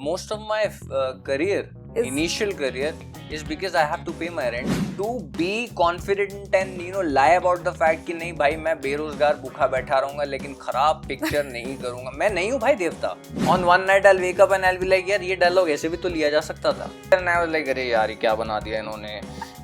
most of my initial career is because I have to pay my rent. To be confident and lie about the fact कि नहीं भाई मैं बेरोजगार भूखा बैठा रहूंगा लेकिन खराब पिक्चर नहीं करूंगा. मैं नहीं हूँ भाई देवता. On one night I'll wake up and I'll be like यार ये डायलॉग ऐसे भी तो लिया जा सकता था. And I was like अरे यार ये क्या बना दिया इन्होंने,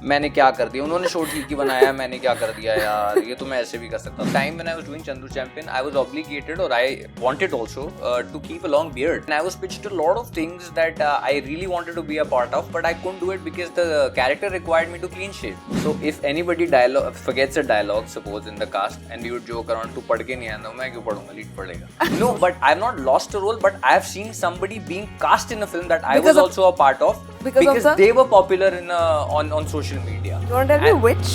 मैंने क्या कर दिया, उन्होंने शो ठीक ही बनाया, मैंने क्या कर दिया यार, ये तो मैं ऐसे भी कर सकता. Time when I was doing Chandu Champion, I was obligated or I wanted also to keep a long beard. And I was pitched a lot of things that I really wanted to be a part of, but I couldn't do it because the character required me to clean shave. So if anybody forgets a dialogue, suppose in the cast, and we would joke around, "Tu pad ke nahi aanda, main kyun padunga, lead padega." No, but I've not lost a role, but I've seen somebody being cast in a film that I was also a part of because they were popular on social media. You want to tell me which?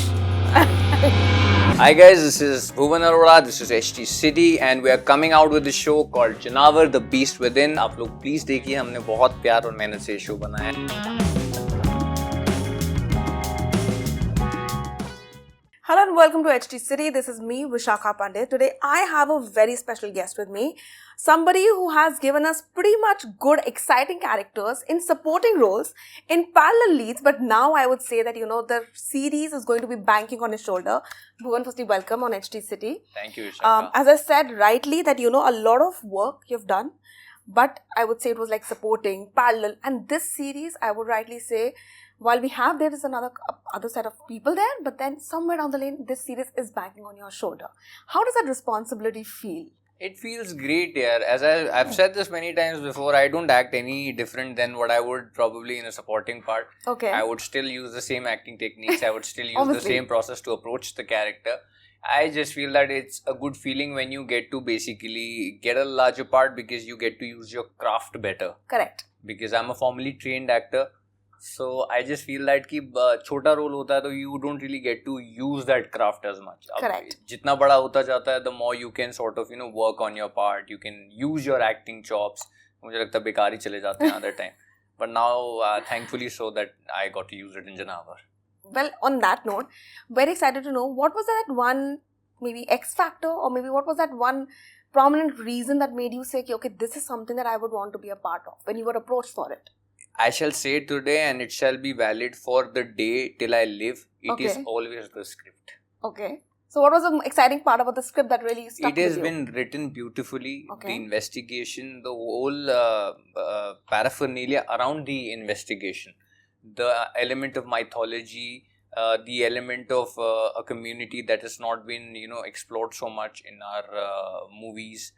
Hi guys, this is Bhuvan Arora, this is HT City and we are coming out with a show called Janaawar, the Beast Within. आप लोग please देखिए, हमने बहुत प्यार और मेहनत से ये शो बनाया है. Hello and welcome to HT City. This is me, Vishakha Pandey. Today I have a very special guest with me. Somebody who has given us pretty much good, exciting characters in supporting roles, in parallel leads, but now I would say that, the series is going to be banking on his shoulder. Bhuvan, firstly, welcome on HT City. Thank you, Vishakha. As I said rightly that, a lot of work you've done, but I would say it was like supporting, parallel, and this series, I would rightly say, while we have there is another set of people there, but then somewhere down the lane, this series is banking on your shoulder. How does that responsibility feel? It feels great here. As I've said this many times before, I don't act any different than what I would probably in a supporting part. Okay. I would still use the same acting techniques. I would still use the same process to approach the character. I just feel that it's a good feeling when you get to basically get a larger part because you get to use your craft better. Correct. Because I'm a formally trained actor. So I just feel that कि छोटा role होता है तो you don't really get to use that craft as much. Correct. जितना बड़ा होता जाता है, the more you can sort of work on your part. You can use your acting chops. मुझे लगता है बेकार ही चले जाते हैं other time. But now, thankfully, so that I got to use it in Janaawar. Well, on that note, very excited to know what was that one maybe X factor or maybe what was that one prominent reason that made you say, okay, this is something that I would want to be a part of when you were approached for it. I shall say it today and it shall be valid for the day till I live. It is always the script. Okay. So what was the exciting part about the script that really stuck with you? It has been written beautifully. Okay. The investigation, the whole paraphernalia around the investigation. The element of mythology, the element of a community that has not been, explored so much in our movies.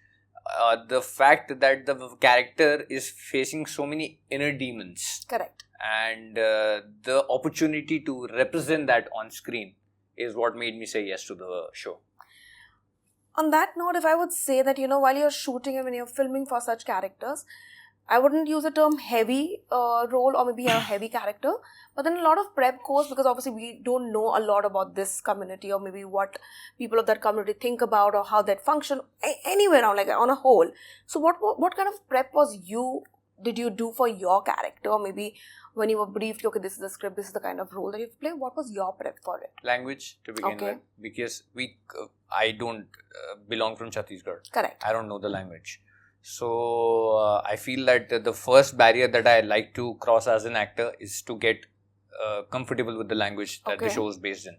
The fact that the character is facing so many inner demons. Correct. And the opportunity to represent that on screen is what made me say yes to the show. On that note, if I would say that, while you're shooting and when you're filming for such characters, I wouldn't use the term heavy role or maybe a heavy character, but then a lot of prep goes because obviously we don't know a lot about this community or maybe what people of that community think about or how that function anywhere around, like on a whole. So what kind of prep did you do for your character or maybe when you were briefed, okay, this is the script, this is the kind of role that you play, what was your prep for it? Language to begin with, because I don't belong from Chhattisgarh. Correct. I don't know the language. So, I feel that the first barrier that I like to cross as an actor is to get comfortable with the language that the show is based in.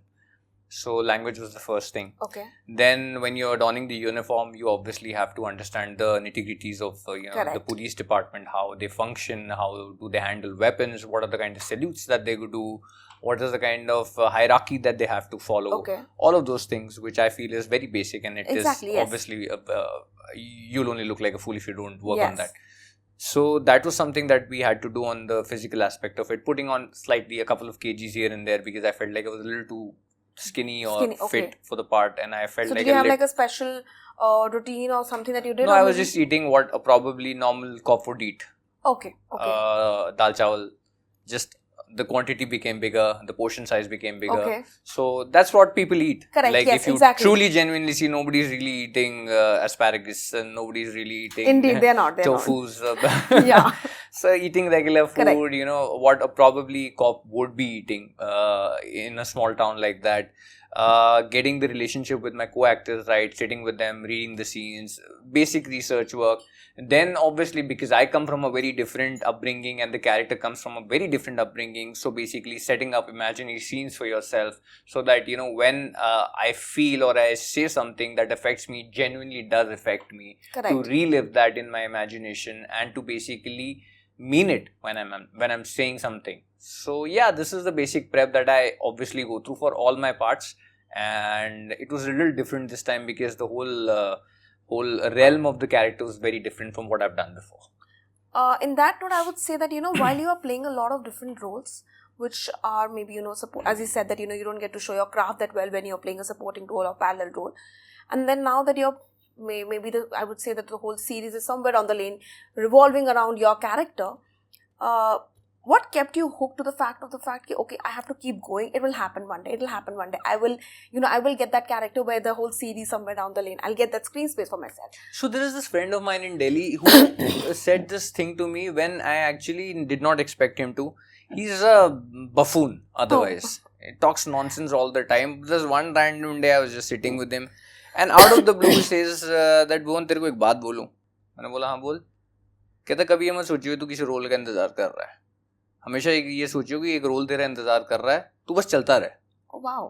So, language was the first thing. Okay. Then, when you're donning the uniform, you obviously have to understand the nitty-gritties of the police department, how they function, how do they handle weapons, what are the kind of salutes that they do, what is the kind of hierarchy that they have to follow. Okay. All of those things, which I feel is very basic and it is obviously, you'll only look like a fool if you don't work on that. So that was something that we had to do on the physical aspect of it, putting on slightly a couple of kgs here and there because I felt like I was a little too skinny or fit for the part and I felt so like... So did you have like a special routine or something that you did? No, I was just eating what a probably normal cop would eat. Okay. Dal chawal. Just the quantity became bigger, the portion size became bigger. Okay. So that's what people eat. Correct. Like yes, if you truly genuinely see, nobody's really eating asparagus and nobody's really eating Indeed, they're not. tofus. Yeah. So eating regular food, what a probably cop would be eating in a small town like that. Getting the relationship with my co-actors right, sitting with them, reading the scenes, basic research work. Then obviously, because I come from a very different upbringing and the character comes from a very different upbringing, so basically setting up imaginary scenes for yourself so that, you know, when I feel or I say something that affects me, genuinely does affect me, Correct. to relive that in my imagination and to basically mean it when I'm saying something. So yeah, this is the basic prep that I obviously go through for all my parts, and it was a little different this time because the whole realm of the character was very different from what I've done before. In that note, I would say that, you know, while you are playing a lot of different roles, which are maybe, you know, as you said that, you know, you don't get to show your craft that well when you're playing a supporting role or parallel role. And then now that you're I would say that the whole series is somewhere on the lane revolving around your character. What kept you hooked to the fact okay, I have to keep going. It will happen one day. I will get that character where the whole series somewhere down the lane. I'll get that screen space for myself. So there is this friend of mine in Delhi who said this thing to me when I actually did not expect him to. He's a buffoon otherwise. He talks nonsense all the time. There's one random day I was just sitting with him and out of the blue he says that Bhuvan, तेरे को एक बात बोलूं. मैंने बोला हाँ बोल. कहता कभी ये मत सोचियो तू किसी रोल का इंतजार कर रहा है. हमेशा ये सोचियो कि एक रोल तेरा इंतजार कर रहा है, तू बस चलता रहे. वाओ.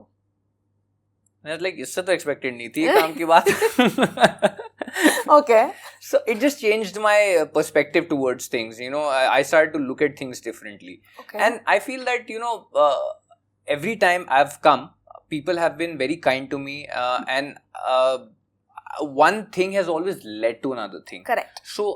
लाइक इससे तो एक्सपेक्टेड नहीं थी ये काम की बात. Okay. So it just changed my perspective towards things. You know, I started to look at things differently. Okay. And I feel that, you know, every time I've come, people have been very kind to me, and one thing has always led to another thing. Correct. So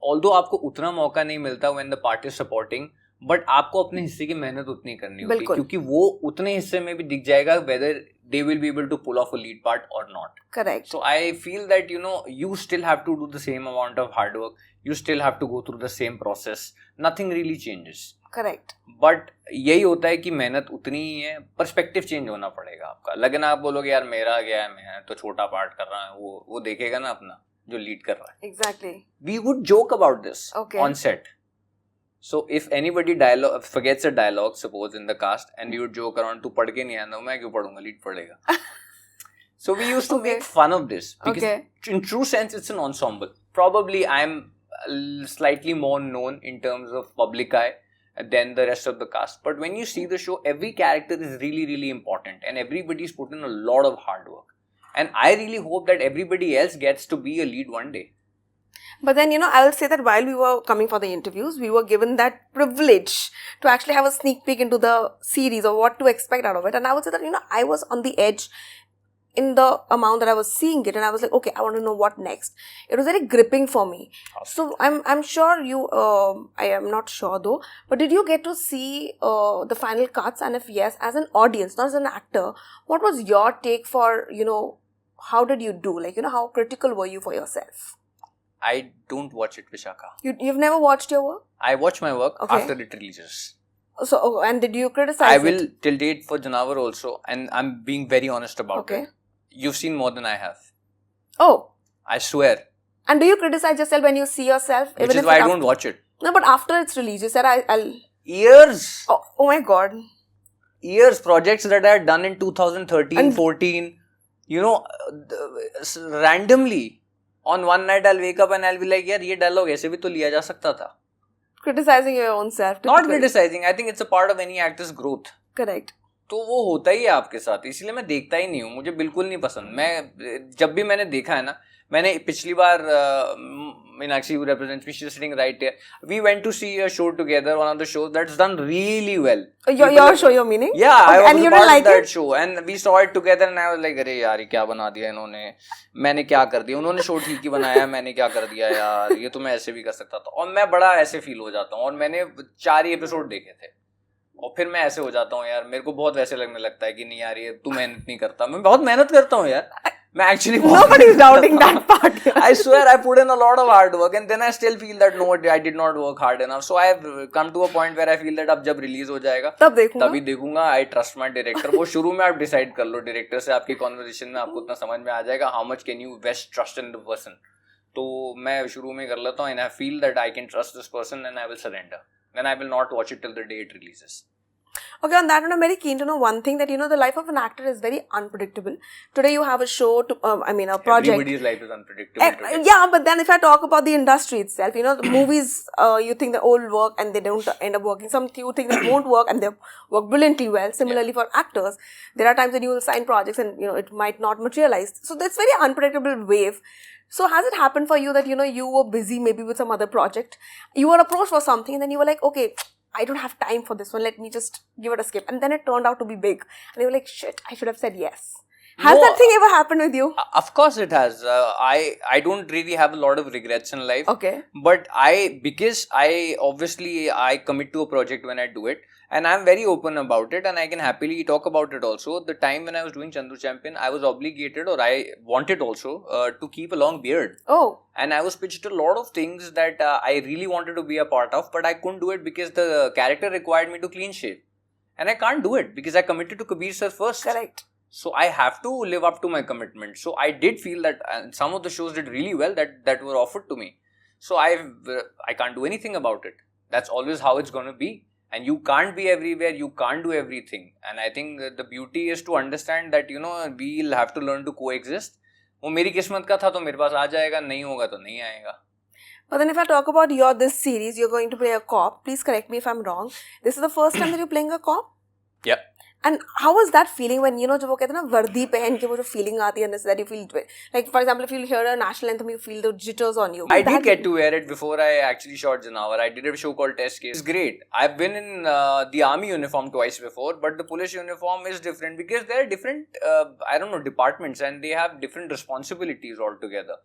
although आपको उतना मौका नहीं मिलता when the part is supporting, but आपको अपने हिस्से की मेहनत उतनी करनी होती है क्योंकि वो उतने हिस्से में भी दिख जाएगा whether they will be able to pull off a lead part or not. Correct. So I feel that, you know, you still have to do the same amount of hard work. You still have to go through the same process. Nothing really changes. Correct. But यही होता है कि मेहनत उतनी ही है, perspective change होना पड़ेगा आपका. लगन आप बोलोगे यार मेरा गया है, मैं तो छोटा पार्ट कर रहा हूँ, वो देखेगा ना अपना जो लीड कर रहा है. Exactly. We would joke about this on set. So if anybody forgets a dialogue, suppose in the cast, and we would joke around, तू पढ़ के नहीं आया, मैं क्यों पढ़ूंगा, लीड पढ़ेगा. So we used to make fun of this because in true sense it's an ensemble. Probably I'm slightly more known in terms of public eye than the rest of the cast. But when you see the show, every character is really, really important and everybody's put in a lot of hard work. And I really hope that everybody else gets to be a lead one day. But then, you know, I will say that while we were coming for the interviews, we were given that privilege to actually have a sneak peek into the series or what to expect out of it. And I would say that, you know, I was on the edge in the amount that I was seeing it, and I was like, okay, I want to know what next. It was very gripping for me. So I'm sure you, I am not sure though, but did you get to see the final cuts? And if yes, as an audience, not as an actor, what was your take for, you know, how did you do? Like, you know, how critical were you for yourself? I don't watch it, Vishaka. You've never watched your work? I watch my work after it releases. So, and did you criticize I will till date for Janaawar also, and I'm being very honest about it. You've seen more than I have. Oh. I swear. And do you criticize yourself when you see yourself? Which is why I don't watch it. No, but after it's released, you said I'll... Years. Oh my God. Years. Projects that I had done in 2013, 14. You know, randomly. On one night I'll wake up and I'll be like, yaar, ye dialogue aise bhi to liya ja sakta tha. Criticizing your own self. Not criticizing. I think it's a part of any actor's growth. Correct. तो वो होता ही है आपके साथ, इसलिए मैं देखता ही नहीं हूँ. मुझे बिल्कुल नहीं पसंद. मैं जब भी मैंने देखा है ना, मैंने पिछली बार Meenakshi who represents me, she's sitting right here. We went to see a show together, one of the shows that's done really well. Your show, your meaning? Yeah, I was a part of that show and we saw it together and I was like, अरे यार ये क्या बना दिया इन्होंने, मैंने क्या कर दिया, उन्होंने शो ठीक ही बनाया, मैंने क्या कर दिया यार, ये तो मैं ऐसे भी कर सकता था. और मैं बड़ा ऐसे फील हो जाता हूँ. और मैंने 4 ही एपिसोड देखे थे और फिर मैं ऐसे हो जाता हूँ यार, मेरे को बहुत वैसे लगने लगता है कि नहीं यार ये तू मेहनत नहीं करता. मैं बहुत मेहनत करता हूँ यार. मैं actually nobody's doubting that part. I swear I put in a lot of hard work and then I still feel that no, I did not work hard enough. So I have come to a point where I feel that अब जब release हो जाएगा तभी देखूंगा. I trust my director. वो शुरू में आप decide कर लो, director से आपकी conversation में आपको उतना समझ में आ जाएगा how much can you best trust in the person. तो मैं शुरू में कर लेता हूँ and I feel that I can trust this person and I will surrender. Then I will not watch it till the day it releases. Okay, on that note, I'm very keen to know one thing that, the life of an actor is very unpredictable. Today you have a show, a project. Everybody's life is unpredictable today. Yeah, but then if I talk about the industry itself, the movies, you think they all work and they don't end up working. Some you think they won't work and they work brilliantly well. Similarly for actors, there are times when you will sign projects and, it might not materialize. So that's very unpredictable wave. So has it happened for you that, you were busy maybe with some other project, you were approached for something and then you were like, okay, I don't have time for this one, let me just give it a skip. And then it turned out to be big. And you were like, shit, I should have said yes. Has that thing ever happened with you? Of course it has. I don't really have a lot of regrets in life. Okay. But because I commit to a project when I do it. And I'm very open about it and I can happily talk about it also. The time when I was doing Chandu Champion, I was obligated or I wanted also to keep a long beard. Oh. And I was pitched a lot of things that I really wanted to be a part of, but I couldn't do it because the character required me to clean shave. And I can't do it because I committed to Kabir sir first. Correct. So I have to live up to my commitment. So I did feel that some of the shows did really well that were offered to me. So I can't do anything about it. That's always how it's going to be. And you can't be everywhere, you can't do everything. And I think the beauty is to understand that, we'll have to learn to coexist. वो मेरी किस्मत का था तो मेरे पास आ जाएगा, नहीं होगा तो नहीं आएगा. But then if I talk about this series, you're going to play a cop. Please correct me if I'm wrong. This is the first time that you're playing a cop? Yeah. And how was that feeling when, जब वो कहते हैं ना वर्दी पहन के वो जो feeling आती है that you feel, like for example, if you hear a national anthem, you feel the jitters on you. I did get to wear it before I actually shot Janaawar. I did a show called Test Case. It's great. I've been in the army uniform twice before, but the police uniform is different because there are different, departments and they have different responsibilities altogether.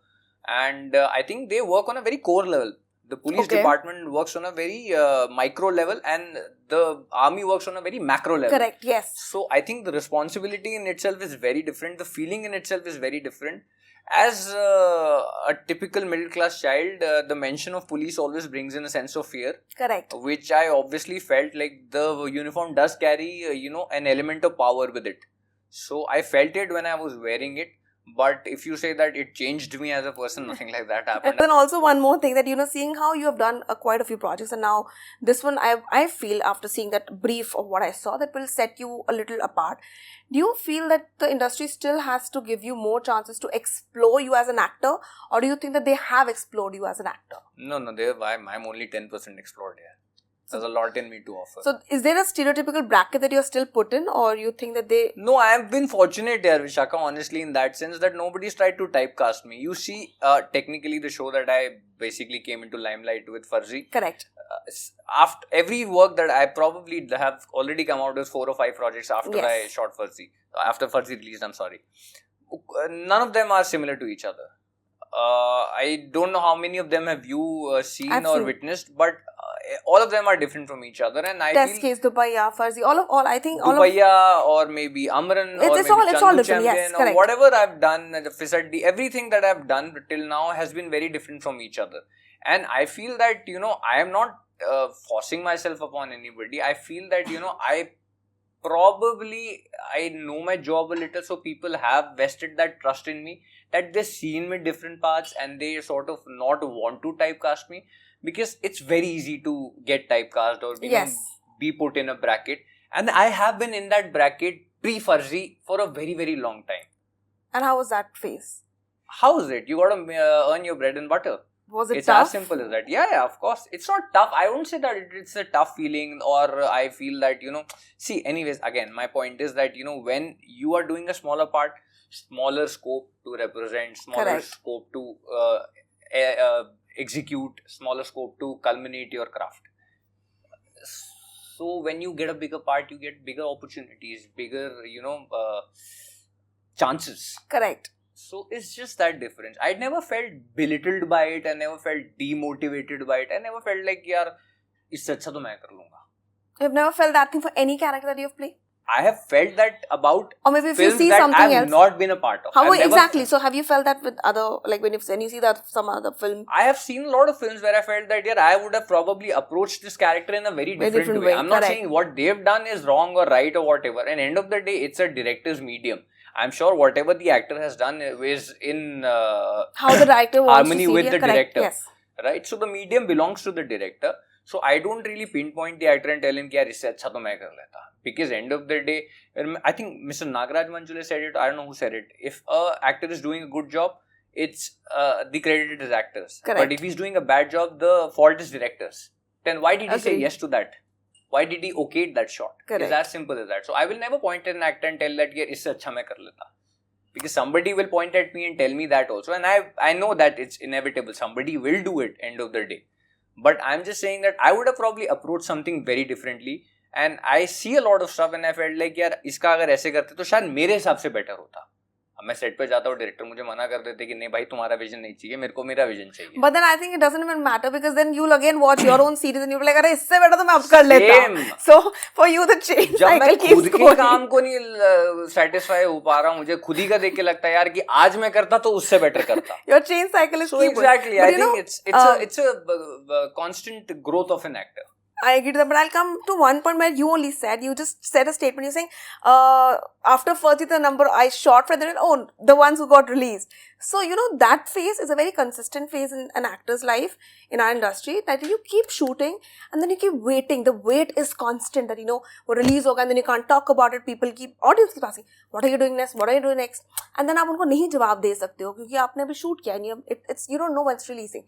And I think they work on a very core level. The police department works on a very micro level and the army works on a very macro level. Correct, yes. So I think the responsibility in itself is very different. The feeling in itself is very different. As a typical middle class child, the mention of police always brings in a sense of fear. Correct. Which I obviously felt like the uniform does carry, an element of power with it. So I felt it when I was wearing it. But if you say that it changed me as a person, nothing like that happened. And then also one more thing that, seeing how you have done quite a few projects and now this one, I feel after seeing that brief of what I saw, that will set you a little apart. Do you feel that the industry still has to give you more chances to explore you as an actor, or do you think that they have explored you as an actor? No, I'm only 10% explored here. There's a lot in me to offer. So, is there a stereotypical bracket that you're still put in, or you think that they... No, I have been fortunate here, Vishaka, honestly, in that sense that nobody's tried to typecast me. You see, technically the show that I basically came into limelight with, Farzi. Correct. After every work that I probably have already come out with 4 or 5 projects after I shot Farzi. After Farzi released, I'm sorry. None of them are similar to each other. I don't know how many of them have you seen or witnessed, but all of them are different from each other. And I Test Case, Dupaiya, Farzi, I think all Dupaiya or maybe Amran or maybe Chandu Champion or whatever I've done, the Fisaddi, everything that I've done till now has been very different from each other. And I feel that, I am not forcing myself upon anybody. I feel that, I know my job a little, so people have vested that trust in me, that they've seen me different paths and they sort of not want to typecast me, because it's very easy to get typecast or be put in a bracket. And I have been in that bracket pre-Farzi for a very, very long time. And how was that phase? How is it? You got to earn your bread and butter. Was it it's tough? As simple as that. Yeah, of course. It's not tough. I won't say that it's a tough feeling or I feel that, see, anyways, again, my point is that, when you are doing a smaller part, smaller scope to represent, smaller scope to execute, smaller scope to culminate your craft. So when you get a bigger part, you get bigger opportunities, bigger, chances. Correct. So it's just that difference. I never felt belittled by it. I never felt demotivated by it. I never felt like, yaar, isse achha to main kar lunga. You've never felt that thing for any character that you've played? I have felt that about or maybe if films you see that something I have else. Not been a part of. How exactly? So have you felt that with other, like when you see that some other film? I have seen a lot of films where I felt that I would have probably approached this character in a very different way. I'm not saying what they've done is wrong or right or whatever. And end of the day, it's a director's medium. I'm sure whatever the actor has done is in how the director wants harmony to see with the director. Yes. Right? So the medium belongs to the director. So I don't really pinpoint the actor and tell him कि यार इससे अच्छा तो मैं कर लेता. Because end of the day, I think Mr. Nagaraj Manjule said it. I don't know who said it. If a actor is doing a good job, it's the credit is actors. Correct. But if he's doing a bad job, the fault is directors. Then why did he say yes to that? Why did he okay that shot? Correct. It's as simple as that. So I will never point at an actor and tell that यार इससे अच्छा मैं कर लेता. Because somebody will point at me and tell me that also. And I know that it's inevitable. Somebody will do it end of the day. But I'm just saying that I would have probably approached something very differently. And I see a lot of stuff and I felt like यार इसका अगर ऐसे करते तो शायद मेरे हिसाब से बेटर होता. अब मैं सेट पे जाता हूँ, डायरेक्टर मुझे मना कर देते कि नहीं भाई तुम्हारा विजन नहीं चाहिए, मेरे को मेरा विजन चाहिए. But then I think it doesn't even matter because then you'll again watch your own series and you'll be like अरे इससे बेटर तो मैं अब कर लेता हूँ. So for you the change जब मैं cycle keeps खुद के going. काम को नहीं सेटिस्फाई हो पा रहा हूँ, मुझे खुद ही का देख के लगता है यार कि आज मैं करता तो उससे बेटर करता. Your change cycle is So keep going. exactly, But I think it's a constant growth of an actor. I agree to that, but I'll come to one point where you just said a statement. You're saying, after 40 the number I shot for the ones who got released. So, that phase is a very consistent phase in an actor's life in our industry, that you keep shooting and then you keep waiting. The wait is constant that, वो release होगा and then you can't talk about it. Audience keep asking, what are you doing next? What are you doing next? And then आप उनको नहीं जवाब दे सकते हो क्योंकि आपने अभी shoot किया है. You don't know when it's releasing.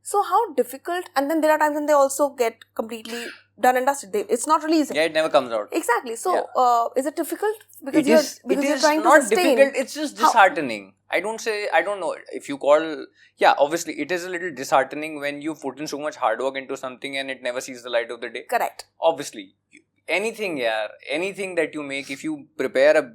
So how difficult, and then there are times when they also get completely done and dusted. It's not releasing. Yeah, it never comes out. Exactly. So is it difficult? Because it is trying not to sustain. Difficult, it's just disheartening. I don't know if you call, obviously it is a little disheartening when you put in so much hard work into something and it never sees the light of the day. Correct. Obviously. Anything that you make, if you prepare a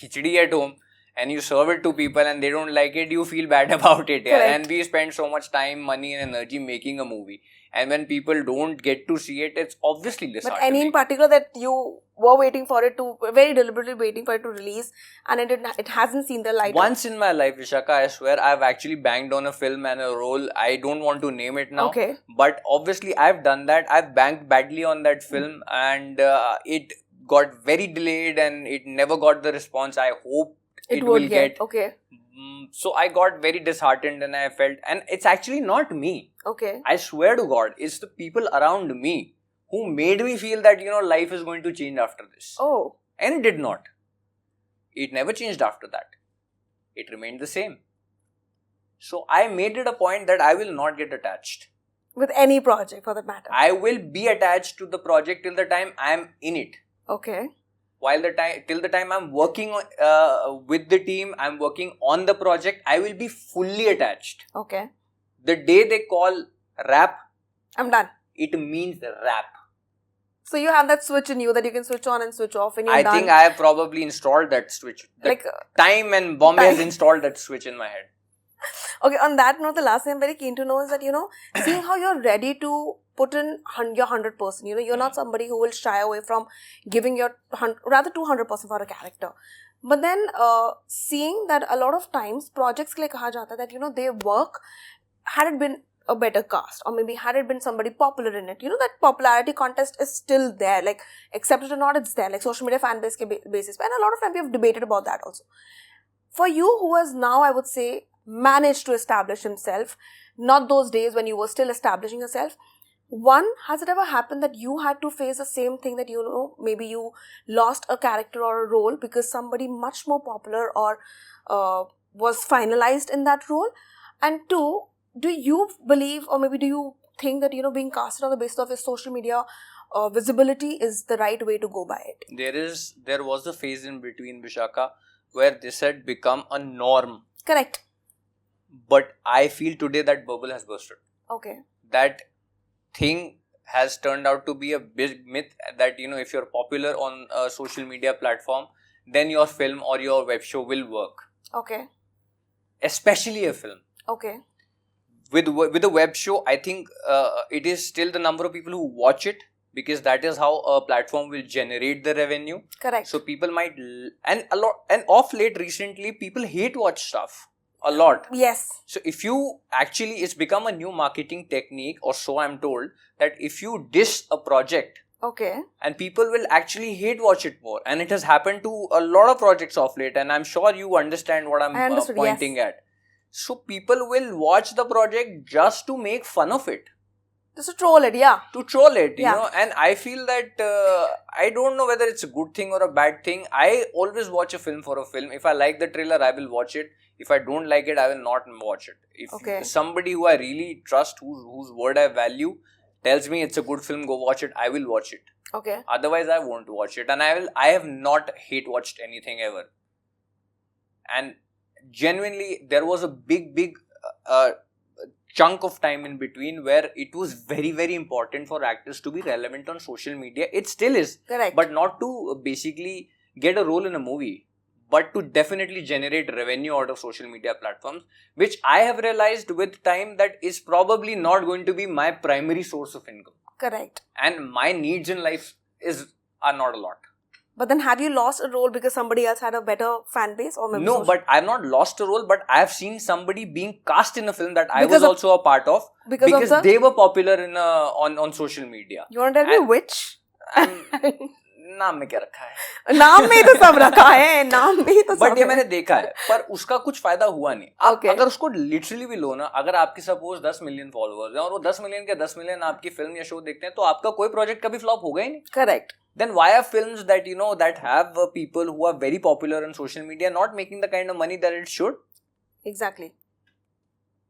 khichdi at home, and you serve it to people and they don't like it, you feel bad about it. Yeah? And we spend so much time, money and energy making a movie. And when people don't get to see it, it's obviously disheartening. But any in particular that you were waiting for it to, very deliberately waiting for it to release and it hasn't seen the light? Once in my life, Vishaka, I swear, I've actually banged on a film and a role. I don't want to name it now. Okay. But obviously I've done that. I've banged badly on that film and it got very delayed and it never got the response I hope it will get. Okay. So I got very disheartened and I felt, and it's actually not me. Okay. I swear to God, it's the people around me who made me feel that, life is going to change after this. Oh. And it did not. It never changed after that. It remained the same. So I made it a point that I will not get attached. With any project for that matter. I will be attached to the project till the time I am in it. Okay. Till the time I'm working with the team, I'm working on the project, I will be fully attached. Okay. The day they call rap, I'm done. It means rap. So you have that switch in you that you can switch on and switch off when you're done. I think I have probably installed that switch. Time and Bombay has installed that switch in my head. Okay, on that note, the last thing I'm very keen to know is that, seeing how you're ready to put in your 100%, you're not somebody who will shy away from giving your rather 200% for a character. But then seeing that a lot of times projects ke liye kaha jata hai that, they work, had it been a better cast or maybe had it been somebody popular in it, that popularity contest is still there, like accept it or not, it's there, like social media fan base ke basis. And a lot of time we have debated about that also. For you who has now, I would say, managed to establish himself, not those days when you were still establishing yourself. One, has it ever happened that you had to face the same thing that, maybe you lost a character or a role because somebody much more popular or was finalized in that role? And two, do you believe or maybe do you think that, being casted on the basis of your social media visibility is the right way to go by it? There was a phase in between, Vishaka, where this had become a norm. Correct. But I feel today that bubble has bursted. Okay. That thing has turned out to be a big myth that, if you're popular on a social media platform, then your film or your web show will work. Okay. Especially a film. Okay. With a web show, I think it is still the number of people who watch it, because that is how a platform will generate the revenue. Correct. So people might, and of late recently, people hate watch stuff. A lot. Yes. So if you actually, it's become a new marketing technique, or so I'm told, that if you diss a project, okay, and people will actually hate watch it more, and it has happened to a lot of projects of late, and I'm sure you understand what I'm pointing at. So people will watch the project just to make fun of it. Just to troll it, yeah. To troll it, you Yeah. know, and I feel that I don't know whether it's a good thing or a bad thing. I always watch a film for a film. If I like the trailer, I will watch it. If I don't like it, I will not watch it. If Okay. somebody who I really trust, whose word I value, tells me it's a good film, go watch it, I will watch it. Okay. Otherwise, I won't watch it. And I have not hate watched anything ever. And genuinely, there was a big chunk of time in between where it was very, very important for actors to be relevant on social media. It still is. Correct. But not to basically get a role in a movie, but to definitely generate revenue out of social media platforms, which I have realized with time that is probably not going to be my primary source of income. Correct. And my needs in life are not a lot. But then have you lost a role because somebody else had a better fan base? Or maybe No, but I've not lost a role, but I have seen somebody being cast in a film that I Because was of- also a part of because of the... they were popular on social media. You want to tell me which? नाम में क्या रखा है? नाम में तो सब रखा है, नाम में तो सब बट ये है। मैंने देखा है, पर उसका कुछ फायदा हुआ नहीं। आप Okay. अगर उसको लिटरली भी लो ना, अगर आपकी सपोज 10 मिलियन फॉलोअर्स हैं और वो 10 मिलियन के 10 मिलियन आपकी फिल्म या शो देखते हैं, तो आपका कोई प्रोजेक्ट कभी फ्लॉप होगा ही नहीं। Correct. Then why are films that that have people who are very popular on social media not making the kind of money that it should? Exactly.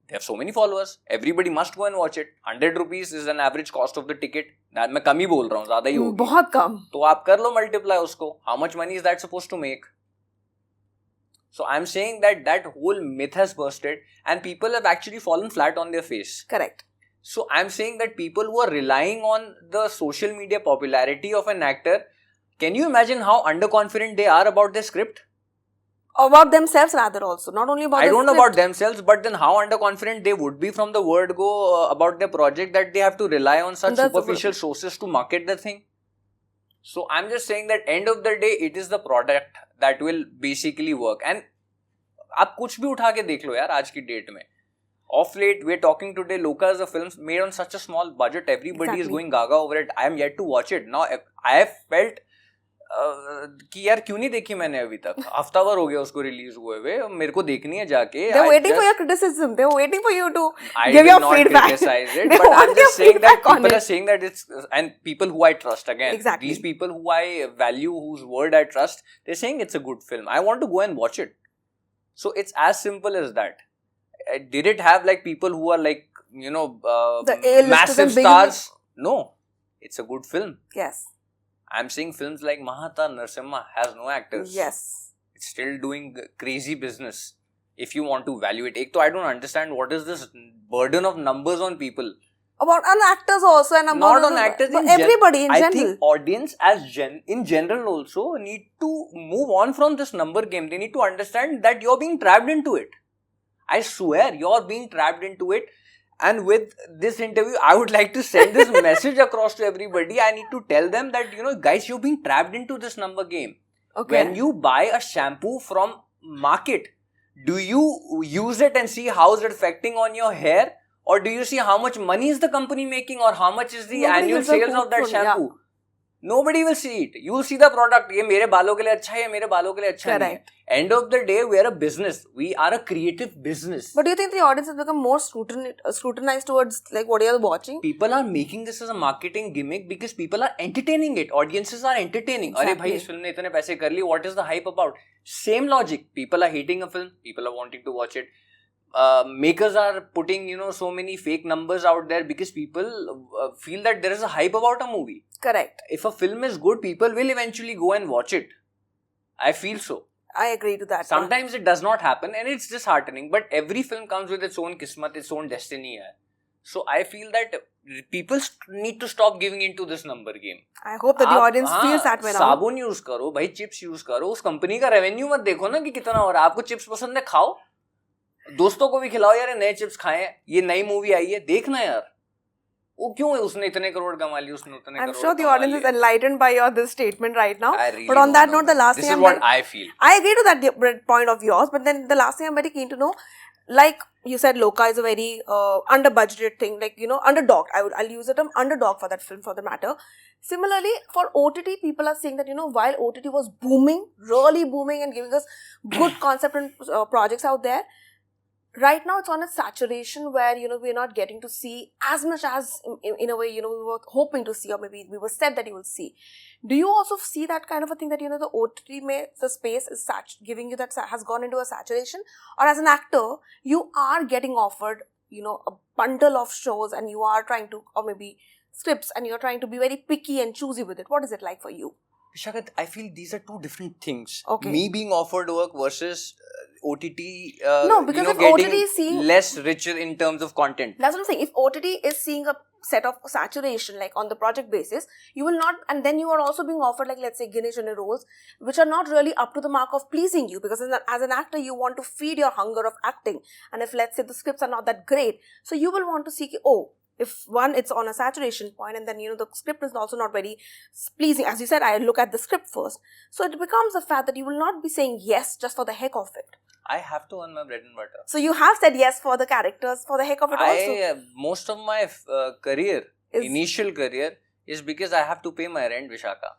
They have so many followers. Everybody must go and watch it. 100 rupees is an average cost of the ticket. मैं कम ही बोल रहा हूँ, ज्यादा ही होगी। बहुत कम। तो आप कर लो multiply उसको. How much money is that supposed to make? So I'm saying that whole myth has bursted and people have actually fallen flat on their face. Correct. So I'm saying that people who are relying on the social media popularity of an actor, can you imagine how underconfident they are about their script? About themselves rather also, not only about I the don't know script. about themselves, but then how underconfident they would be from the word go about their project that they have to rely on such That's superficial sources to market the thing. So I'm just saying that end of the day, it is the product that will basically work. And आप कुछ भी उठा के देख लो यार आज की date में. Of late, we're talking today, Loka is a film made on such a small budget. Everybody is going gaga over it. I am yet to watch it. Now, I have felt कि यार क्यों नहीं देखी मैंने अभी तक. हफ्ता भर हो गया उसको रिलीज हुए हुए. मेरे को देखनी है जाके. They're waiting for your criticism. They're waiting for you to I give will your not feedback. criticize it, They but I'm want your just saying that feedback on people it. are saying that it's, and people who I trust again, Exactly. these people who I value, whose word I trust, they're saying it's a good film. I want to go and watch it. So it's as simple as that. Did it have like people who are like, The A-listers massive and big- stars? No. It's a good film. Yes. I'm saying films like Mahata Narsimha has no actors. Yes. It's still doing crazy business. If you want to value it. I don't understand what is this burden of numbers on people. About on actors also and about Not on actors in everybody in I general. think audience in general also need to move on from this number game. They need to understand that you're being trapped into it. I swear you're being trapped into it. And with this interview, I would like to send this message across to everybody. I need to tell them that, guys, you're being trapped into this number game. Okay. When you buy a shampoo from market, do you use it and see how is it affecting on your hair? Or do you see how much money is the company making or how much is the Nobody annual gives a sales of hoot that for- shampoo? yeah. Nobody will see it. You will see the product. ये मेरे बालों के लिए अच्छा है, ये मेरे बालों के लिए अच्छा नहीं है. Correct. End of the day, we are a business. We are a creative business. But do you think the audience has become more scrutinized towards like what you're watching? People are making this as a marketing gimmick because people are entertaining it. Audiences are entertaining. अरे भाई इस film ने इतने पैसे कर लिए. What is the hype about? Same logic. People are hating a film. People are wanting to watch it. Makers are putting so many fake numbers out there because people feel that there is a hype about a movie. Correct. If a film is good, people will eventually go and watch it. I feel so. I agree to that. Sometimes it does not happen and it's disheartening, but every film comes with its own kismat, its own destiny. So I feel that people need to stop giving into this number game. I hope that the audience feels that way now. साबुन use करो भाई, chips use करो, उस company का revenue मत देखो ना कि कितना हो रहा है. आपको चिप्स पसंद है, खाओ, दोस्तों को भी खिलाओ यार, नए चिप्स खाएं, ये नई मूवी आई है, देखना यार. वो क्यों है, उसने इतने करोड़ कमा लिए, उसने उतने crore. I'm sure the audience is enlightened by this statement right now. I really but on that note, the last this thing is what I feel. I agree to that point of yours, but then the last thing I'm very keen to know, like you said, Loka is a very under-budgeted thing, like, underdog. I'll use the term underdog for that film, for the matter. Similarly, for OTT, people are saying that, while OTT was booming, really booming and giving us good concept and projects out there, right now it's on a saturation where, you know, we're not getting to see as much as in a way, you know, we were hoping to see, or maybe we were said that you will see. Do you also see that kind of a thing, that, you know, the OTT the space is giving you that has gone into a saturation? Or as an actor, you are getting offered, you know, a bundle of shows, and you are trying to, or maybe scripts, and you're trying to be very picky and choosy with it. What is it like for you? Shagat, I feel these are two different things. Okay. Me being offered work versus OTT, no, because if getting OTT is seeing less richer in terms of content. That's what I'm saying. If OTT is seeing a set of saturation, like on the project basis, you will not, and then you are also being offered, like, let's say, Ganesh roles, which are not really up to the mark of pleasing you, because as an actor, you want to feed your hunger of acting. And if, let's say, the scripts are not that great, so you will want to see, oh, if one, it's on a saturation point, and then, you know, the script is also not very pleasing. As you said, I look at the script first. So it becomes a fact that you will not be saying yes just for the heck of it. I have to earn my bread and butter. So you have said yes for the characters, for the heck of it also. Most of my initial career is because I have to pay my rent, Vishaka.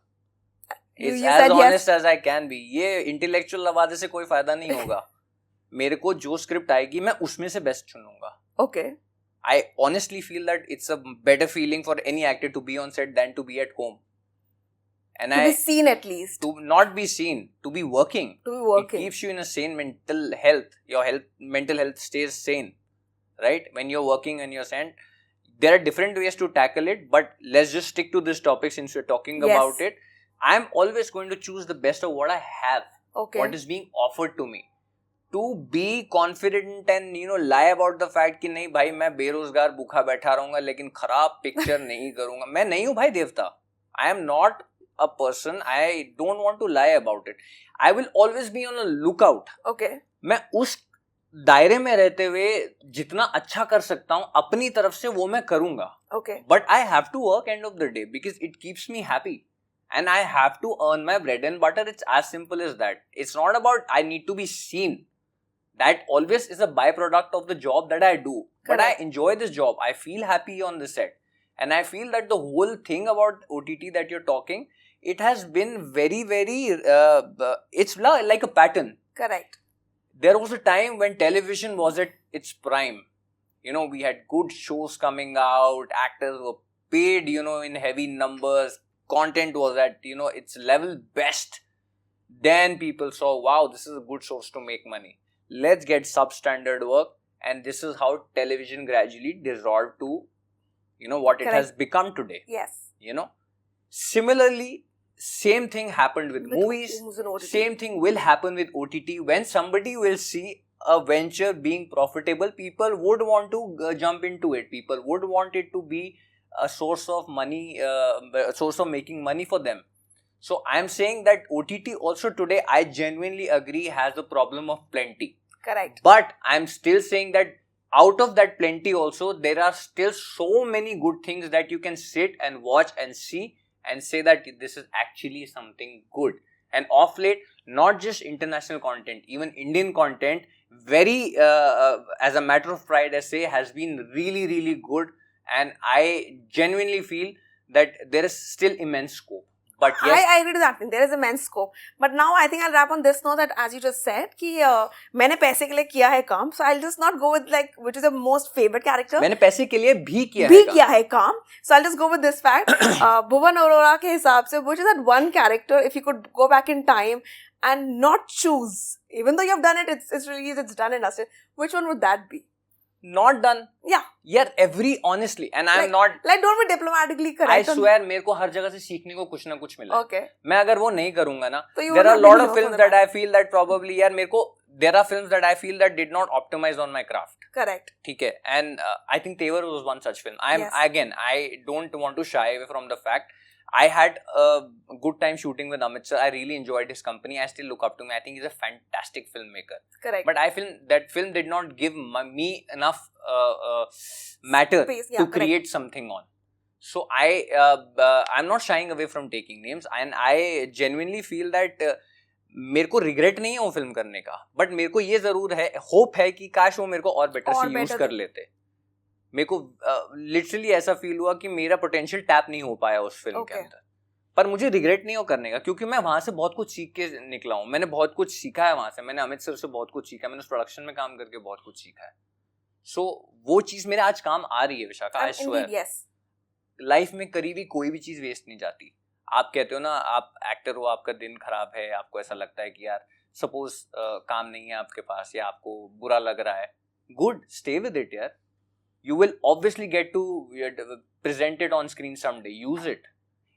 It's as honest as I can be. ये intellectual लवादे से कोई फायदा नहीं होगा. मेरे को जो script आएगी, मैं उसमें से best चुनूंगा. Okay. I honestly feel that it's a better feeling for any actor to be on set than to be at home. And to be seen at least. To not be seen, to be working. To be working. It keeps you in a sane mental health. Your mental health stays sane. Right? When you're working and you're sane, there are different ways to tackle it, but let's just stick to this topic since we're talking about it. I'm always going to choose the best of what I have. Okay. What is being offered to me. To be confident and, you know, lie about the fact कि नहीं भाई मैं बेरोजगार भूखा बैठा रहूंगा लेकिन खराब पिक्चर नहीं करूंगा. मैं नहीं हूँ भाई देवता. I am not a person. I don't want to lie about it. I will always be on a lookout. Okay. मैं उस दायरे में रहते हुए जितना अच्छा कर सकता हूँ अपनी तरफ से वो मैं करूंगा. Okay. But I have to work end of the day because it keeps me happy. And I have to earn my bread and butter. It's as simple as that. It's not about I need to be seen. That always is a byproduct of the job that I do. But I enjoy this job. I feel happy on the set. And I feel that the whole thing about OTT that you're talking, it has been very, very, it's like a pattern. Correct. There was a time when television was at its prime. You know, we had good shows coming out. Actors were paid, you know, in heavy numbers. Content was at, you know, its level best. Then people saw, wow, this is a good source to make money. Let's get substandard work, and this is how television gradually dissolved to, you know, what it has become today. Yes. You know, similarly, same thing happened with movies. Same thing will happen with OTT. When somebody will see a venture being profitable, people would want to jump into it. People would want it to be a source of money, a source of making money for them. So I am saying that OTT also today, I genuinely agree, has a problem of plenty. Correct. But I am still saying that out of that plenty also, there are still so many good things that you can sit and watch and see and say that this is actually something good. And off late, not just international content, even Indian content, very, as a matter of pride, I say, has been really, really good. And I genuinely feel that there is still immense scope. But yes, I agree to that. There is immense scope. But now I think I'll wrap on this note that, as you just said, कि मैंने पैसे के लिए किया है काम. So I'll just not go with like which is the most favorite character. मैंने पैसे के लिए भी किया है काम. So I'll just go with this fact. Bhuvan Arora के हिसाब से, which is that one character, if you could go back in time and not choose, even though you have done it, it's released, it's done and dusted, which one would that be? Not done. Yeah. Yeah, honestly, and I'm not. Like, don't be diplomatically correct. I swear, मेरे को हर जगह से सीखने को कुछ ना कुछ मिला. Okay. मैं अगर वो नहीं करूँगा ना, there are a lot of films that I feel that probably यार मेरे को, there are films that I feel that did not optimize on my craft. Correct. ठीक है, and I think Tevar was one such film. I don't want to shy away from the fact. I had a good time shooting with Amit sir. I really enjoyed his company. I still look up to him. I think he's a fantastic filmmaker. Correct. But I feel that film did not give me enough matter to create something on. So I'm not shying away from taking names, and I genuinely feel that मेरे को regret नहीं है वो film करने का. But मेरे को ये जरूर है, hope है कि काश वो मेरे को और better से use कर लेते. मेरे को लिटरली ऐसा फील हुआ कि मेरा पोटेंशियल टैप नहीं हो पाया उस फिल्म के अंदर. पर मुझे रिग्रेट नहीं हो करने का, क्योंकि मैं वहां से बहुत कुछ सीख के निकला हूँ. मैंने बहुत कुछ सीखा है वहां से. मैंने अमित सर से बहुत कुछ सीखा, मैंने उस प्रोडक्शन में काम करके बहुत कुछ सीखा है. सो वो चीज मेरे आज काम आ रही है विशाखा. आई स्वेयर लाइफ में करीबी कोई भी चीज वेस्ट नहीं जाती. आप कहते हो ना, आप एक्टर हो, आपका दिन खराब है, आपको ऐसा लगता है कि यार सपोज काम नहीं है आपके पास या आपको बुरा लग रहा है, गुड, स्टे विद इट यार. You will obviously get to present it on screen someday. Use it.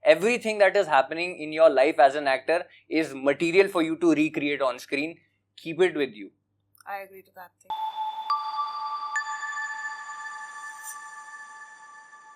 Everything that is happening in your life as an actor is material for you to recreate on screen. Keep it with you. I agree to that thing.